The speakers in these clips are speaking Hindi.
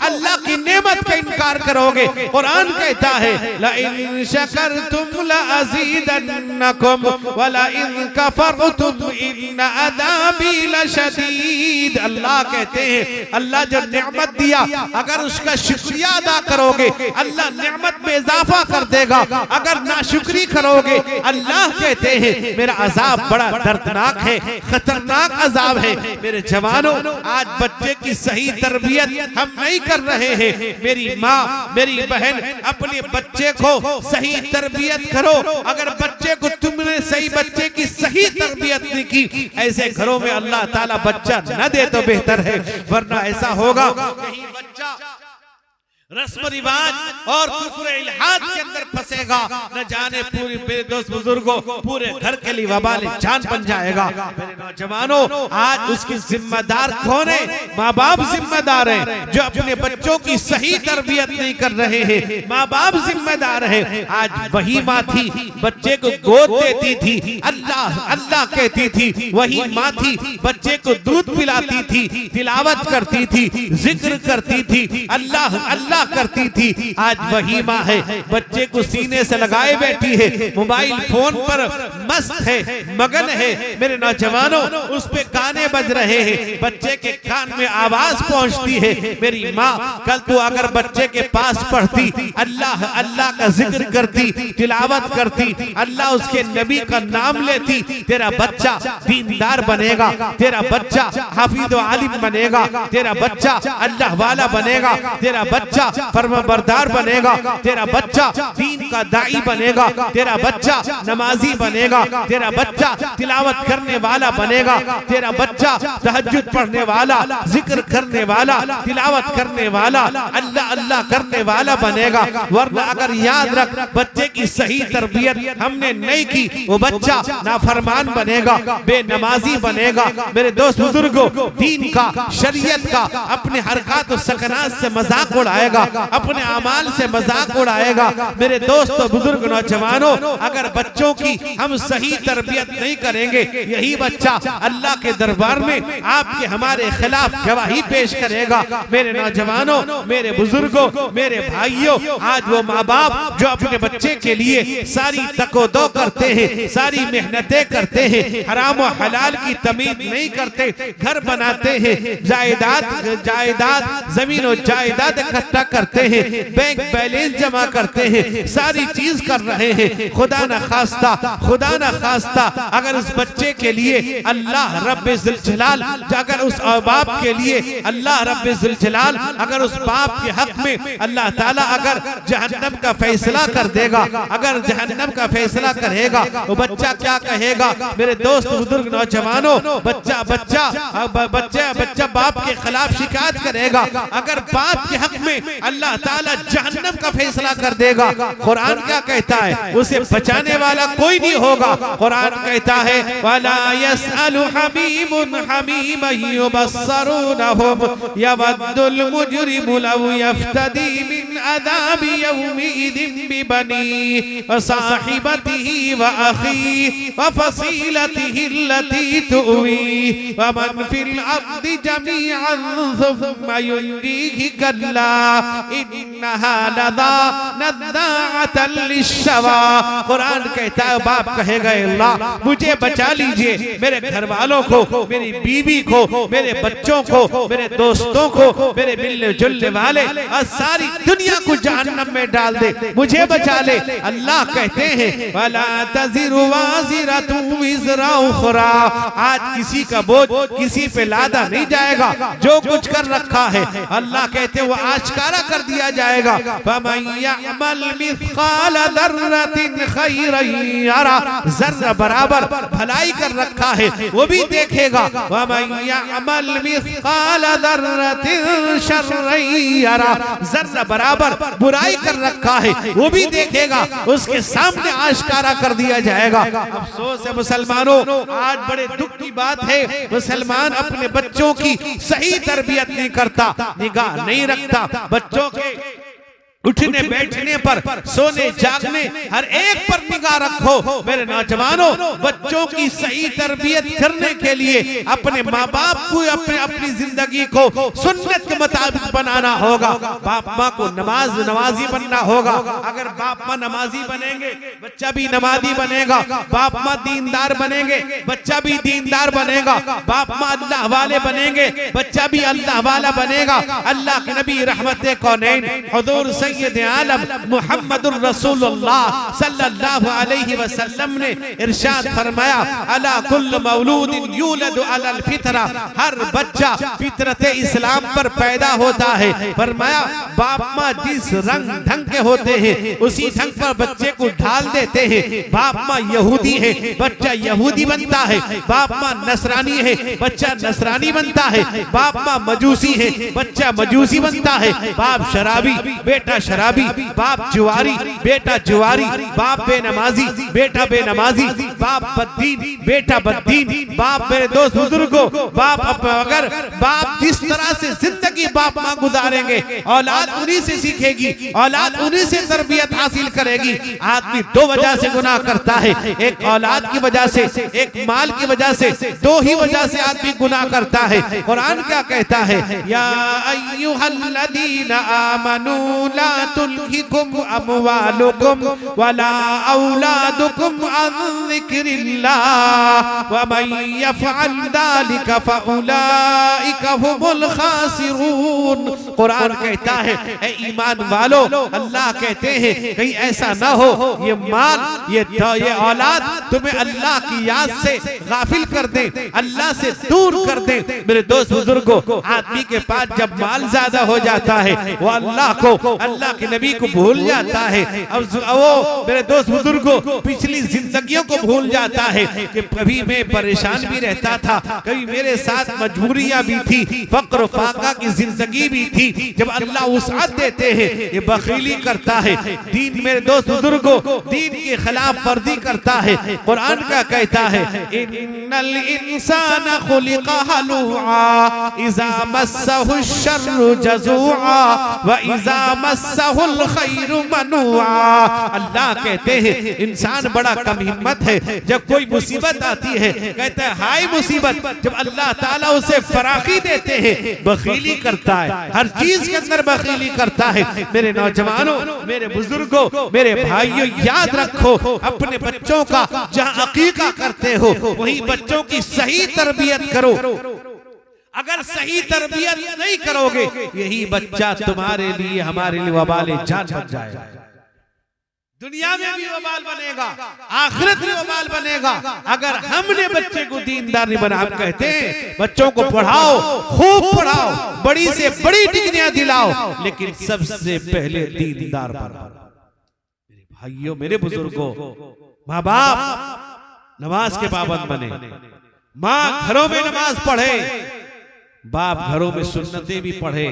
अल्लाह की नेमत का इनकार करोगे। कुरान कहता है लइन शकरतुम लअज़ीदन्नकुम वलइन कफरतुम इन अज़ाबी लशदीद। अल्लाह कहते हैं अल्लाह जो नेमत दिया अगर उसका शुक्रिया अदा करोगे अल्लाह नेमत में इजाफा कर देगा, अगर नाशुक्री करोगे अल्लाह कहते हैं मेरा अजाब बड़ा दर्दनाक है, खतरनाक अजाब है। मेरे जवानों, आज बच्चे की सही तरबियत हम नहीं कर रहे हैं। मेरी माँ, मेरी बहन, अपने बच्चे को सही तरबियत करो। अगर बच्चे को तुमने सही बच्चे की सही तरबियत नहीं की, ऐसे घरों में अल्लाह ताला बच्चा न दे तो बेहतर है, वरना ऐसा होगा कहीं बच्चा रस्म रिवाज और कुफ्र इल्हाद के अंदर फंसेगा, न जाने पूरी मेरे दोस्त बुजुर्गों पूरे घर के लिए वबाल जान बन जाएगा। मेरे नौजवानों, आज उसकी जिम्मेदार कौन है? माँ बाप जिम्मेदार हैं जो अपने बच्चों की सही तरबियत नहीं कर रहे हैं। माँ बाप जिम्मेदार है। आज वही माँ थी बच्चे को गोद देती थी, अल्लाह अल्लाह कहती थी, वही माँ थी बच्चे को दूध पिलाती थी, तिलावत करती थी, जिक्र करती थी, अल्लाह अल्लाह करती थी। आज वही माँ है बच्चे को सीने से लगाए बैठी है, मोबाइल फोन पर मस्त है, मगन है। मेरे नौजवानों, उस पे गाने बज रहे हैं, बच्चे के कान में आवाज पहुंचती है। मेरी माँ, कल तू अगर बच्चे के पास पढ़ती, अल्लाह अल्लाह का जिक्र करती, तिलावत करती, अल्लाह उसके नबी का नाम लेती, तेरा बच्चा दीनदार बनेगा, तेरा बच्चा हाफिज व आलिम बनेगा, तेरा बच्चा अल्लाह वाला बनेगा, तेरा बच्चा फरमाबरदार बनेगा, तेरा बच्चा दीन का दाई बनेगा, तेरा बच्चा नमाजी बनेगा, तेरा बच्चा तिलावत करने वाला बनेगा, तेरा बच्चा तहज्जुद पढ़ने वाला, जिक्र करने वाला, तिलावत करने वाला, अल्लाह अल्लाह करने वाला बनेगा। वरना अगर याद रख, बच्चे की सही तरबियत हमने नहीं की, वो बच्चा नाफरमान बनेगा, बेनमाजी बनेगा। मेरे दोस्त बुजुर्गों, दीन का, शरीयत का, अपने हरकत और सकनात से मजाक उड़ाएगा, अपने अमाल से मजाक उड़ाएगा। मेरे दोस्तों, बुजुर्ग, नौजवानों, अगर बच्चों की हम सही तरबियत नहीं करेंगे, यही बच्चा अल्लाह के दरबार में आपके हमारे खिलाफ गवाही पेश करेगा। मेरे नौजवानों, मेरे बुजुर्गों, मेरे भाइयों, आज वो माँ बाप जो अपने बच्चे के लिए सारी तकोदो करते हैं, सारी मेहनतें करते हैं, हराम और हलाल की तमीज नहीं करते, घर बनाते हैं, जायदाद जमीन और जायदाद इकट्ठा करते हैं, बैंक बैलेंस जमा करते हैं, सारी चीज कर रहे हैं। खुदा न खास्ता अगर उस बच्चे के लिए अल्लाह रब्बे ज़ुल जलाल, अगर उस बाप के लिए अल्लाह रब्बे ज़ुल जलाल, अगर उस बाप के हक में अल्लाह ताला अगर जहन्नम का फैसला कर देगा, अगर जहन्नम का फैसला करेगा, तो बच्चा क्या कहेगा? मेरे दोस्त बुजुर्ग, नौजवानों, बच्चा बाप के खिलाफ शिकायत करेगा। अगर बाप के हक में अल्लाह ताला जहन्नम का फैसला कर देगा, कुरान क्या कहता है? उसे बचाने वाला कोई नहीं होगा। कुरान कहता है वला यसअलु हमीमुन हमीमन युबस्सरूनहुम यवद्दुल मुजरिमु लव यफ्तदी मिन अज़ाबि यौमिइदिन बिबनी व साहिबतिही व अखी व फसीलतिही अल्लती तुवी व मन फिल अर्दि जमीअन सुम्मा युनजीहि कल्ला इन्नहा नज़ाअतन लिश्शवा। कुरान कहता है, बाप कहेगा अल्लाह मुझे बचा लीजिए, मेरे घर वालों को, मेरी बीवी को, मेरे बच्चों को, मेरे दोस्तों को, मेरे मिलने जुलने वाले और सारी दुनिया को जहन्नम में डाल दे, मुझे बचा ले। अल्लाह कहते हैं वला तज़िरु वाज़िरतुन विज़रा उख़रा। आज किसी का बोझ किसी पे लादा नहीं जाएगा, जो कुछ कर रखा है अल्लाह कहते हैं वो आश्कारा कर दिया जाएगा। फमन यअमल मिस्क़ाल ज़र्रतिन खैरन यरा, जर्रा बराबर भलाई कर रखा है वो भी देखेगा। वमन यअमल मिस्क़ाल ज़र्रतिन शर्रन यरा, जर्रा बराबर बुराई कर रखा है वो भी देखेगा, उसके सामने आश्कारा कर दिया जाएगा। अफसोस है मुसलमानों, आज बड़े दुख की बात है, मुसलमान अपने बच्चों की सही तरबियत नहीं करता, निगाह नहीं रखता, बच्चों के उठने बैठने पर, सोने जागने, हर एक पर निगाह रखो। मेरे नौजवानों, बच्चों की सही तरबियत करने के लिए अपने माँ बाप को अपनी जिंदगी को सुन्नत के मुताबिक बनाना होगा। बाप माँ को नमाजी बनना होगा। अगर बाप माँ नमाजी बनेंगे, बच्चा भी नमाजी बनेगा। बाप माँ दीनदार बनेंगे, बच्चा भी दीनदार बनेगा। बाप माँ अल्लाह वाले बनेंगे, बच्चा भी अल्लाह वाला बनेगा। अल्लाह के नबी रहमत कौनैन हुजूर सैयद आलम मुहम्मदुर रसूलुल्लाह सल्लल्लाहु अलैहि वसल्लम ने इरशाद फरमाया, अला कुल्लु मौलूदिन यूलदु अलल फितरा, हर बच्चा फितरत इस्लाम पर पैदा होता है। फरमाया बाप माँ जिस रंग ढंग के होते हैं उसी ढंग पर बच्चे को ढाल देते हैं। बाप माँ यहूदी है, बच्चा यहूदी बनता है। बाप माँ नसरानी है, बच्चा नसरानी बनता है। बाप माँ मजूसी है, बच्चा मजूसी बनता है। बाप शराबी, बेटा शराबी। बाप जुआरी, बेटा जुआरी। बाप बेनमाजी, बेटा बेनमाजी। बाप बद्दीन, बेटा बद्दीन। बाप मेरे दोस्त बुजुर्गों, बाप अगर बाप जिस तरह से जिंदगी बाप माँ गुजारेंगे, औलाद उन्हीं से सीखेगी, औलाद उन्हीं से तरबियत हासिल करेगी। आदमी दो वजह से गुनाह करता है, एक औलाद की वजह से, एक माल की वजह से। दो ही वजह से आदमी गुनाह करता है। कुरान क्या कहता है, या अय्युहल्लज़ीना आमनू ला तुल्हिकुम अमवालुकुम वला औलादुकुम अन ज़िक्रिल्लाह व मन यफ़अल ज़ालिका फउलाइका हुमुल खासिरून। कुरान कहता है, ए ईमान वालो, अल्लाह कहते हैं कहीं ऐसा ना हो ये माल, ये औलाद तुम्हें अल्लाह की याद से गाफिल कर दे, अल्लाह से दूर कर दे। मेरे दोस्त बुजुर्गों, आदमी के पास जब माल ज्यादा हो जाता है वो अल्लाह को, अल्लाह के नबी को भूल जाता है। अब वो मेरे दोस्त बुजुर्गों पिछली जिंदगियों को भूल जाता है कि कभी मैं परेशान भी रहता था, कभी मेरे साथ मजबूरियां भी थी, फक्र फाका की जिंदगी भी थी। जब अल्लाह वुसअत देते हैं ये बखीली करता है। दीन मेरे दोस्त बुजुर्गों दीन के खिलाफ वर्जी करता है। कुरान क्या कहता है, इन्नल इंसाना खुलिका हलूआ इज़ा मस्सहु शर्रु जज़ूआ व इज़ा मस्सहुल खैरु मनुआ। अल्लाह कहते हैं इंसान बड़ा कम हिम्मत है। जब कोई मुसीबत आती है कहता है हाय मुसीबत। जब अल्लाह ताला उसे फराखी देते हैं बखीली करता है, हर चीज के अंदर बखीली करता है। मेरे नौजवानों, मेरे बुजुर्गों, मेरे भाइयों, याद रखो अपने बच्चों का जहाँ अकीका करते हो वहीं बच्चों की सही तरबियत करो। अगर सही तरबियत नहीं करोगे यही बच्चा तुम्हारे लिए, हमारे लिए वबाल जान बन जाएगा। दुनिया में भी वबाल बनेगा, आखिरत में वबाल बनेगा। अगर हमने बच्चे को दीनदार नहीं बना, हम कहते हैं बच्चों को पढ़ाओ, खूब पढ़ाओ, बड़ी से बड़ी डिग्रियां दिलाओ, लेकिन सबसे पहले दीनदार बनाओ। मेरे भाइयों, मेरे बुजुर्गों, माँ बाप नमाज के पाबंद बने, माँ घरों में नमाज पढ़े, बाप घरों में सुन्नतें भी पढ़े,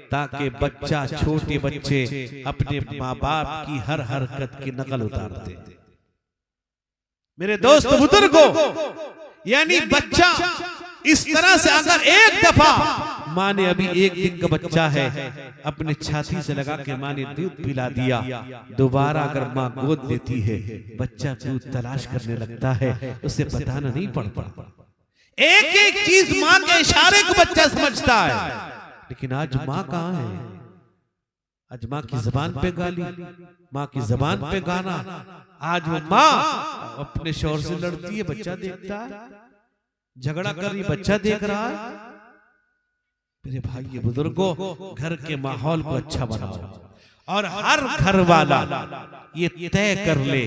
ताकि बच्चा, छोटे बच्चे अपने माँ बाप की हर हरकत की नकल उतारते। मेरे दोस्त बुजुर्गों, यानी बच्चा इस तरह से अगर एक दफा माँ ने, अभी एक दिन का बच्चा है, अपने छाती से लगा के माँ ने दूध पिला दिया, दोबारा अगर माँ गोद लेती है बच्चा दूध तलाश करने लगता है, उसे बताना नहीं पड़ता। एक एक चीज माँ के इशारे को बच्चा समझता है। लेकिन आज माँ कहाँ है? आज माँ की जबान पे गाली, माँ की जबान पे गाना। आज वो माँ अपने शौहर से लड़ती है, बच्चा देखता है, झगड़ा कर रही, बच्चा देख रहा है। मेरे भाई ये बुजुर्गों, घर के माहौल को अच्छा बनाओ और हर घर वाला ये तय कर ले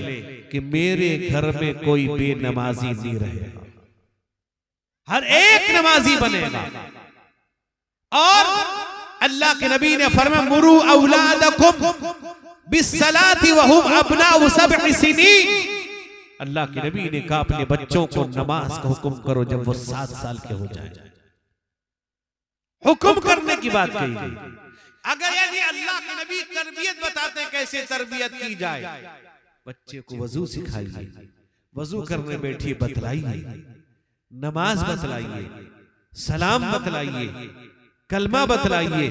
कि मेरे घर में कोई बेनमाजी नहीं रहेगा, हर एक नमाजी बनेगा। और अल्लाह के नबी ने फरमाया, मुरू औलादकुम बिस्सलाति व हुम अबनाउ सब'i सिनीन। अल्लाह के नबी ने कहा अपने बच्चों को नमाज का हुक्म करो जब वो 7 साल के हो जाए। हुक्म करने की बात कही गई। अगर यानी अल्लाह के नबी तरबियत बताते कैसे तरबियत की जाए, बच्चे को वजू सिखाइए, वजू करने बैठिए बतलाइए, नमाज बतलाइए, सलाम बतलाइए, कलमा बतलाइए,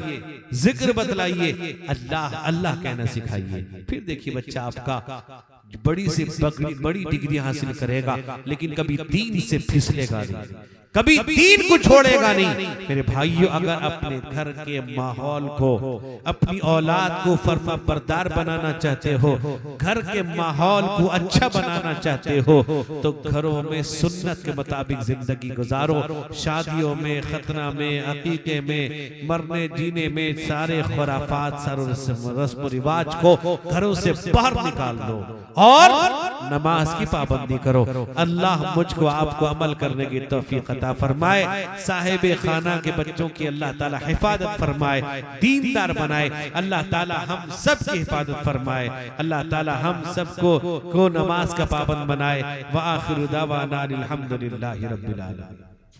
जिक्र बतलाइए, अल्लाह अल्लाह कहना सिखाइए। फिर देखिए बच्चा आपका बड़ी से बड़ी डिग्री हासिल करेगा, लेकिन कभी दीन से फिसलेगा नहीं, कभी दीन को छोड़ेगा नहीं। मेरे भाइयों, अगर अपने घर के माहौल को, अपनी औलाद को फर्मा बरदार बनाना चाहते हो, घर के माहौल को अच्छा बनाना चाहते हो, तो घरों में सुन्नत के मुताबिक जिंदगी गुजारो। शादियों में, खतना में, अकीके में, मरने जीने में सारे खुराफात, सारे रस्म रिवाज को घरों से बाहर निकाल दो और नमाज की पाबंदी करो। अल्लाह मुझको आपको अमल करने की तौफीक अता फरमाए। साहिबे खाना के बच्चों की अल्लाह ताला हिफाजत फरमाए, दीनदार बनाए। अल्लाह ताला हम सब की हिफाजत फरमाए। अल्लाह ताला हम सबको को नमाज का पाबंद बनाए। व आखिरु दावाना अनिल हम्दुलिल्लाहि रब्बिल आलमीन।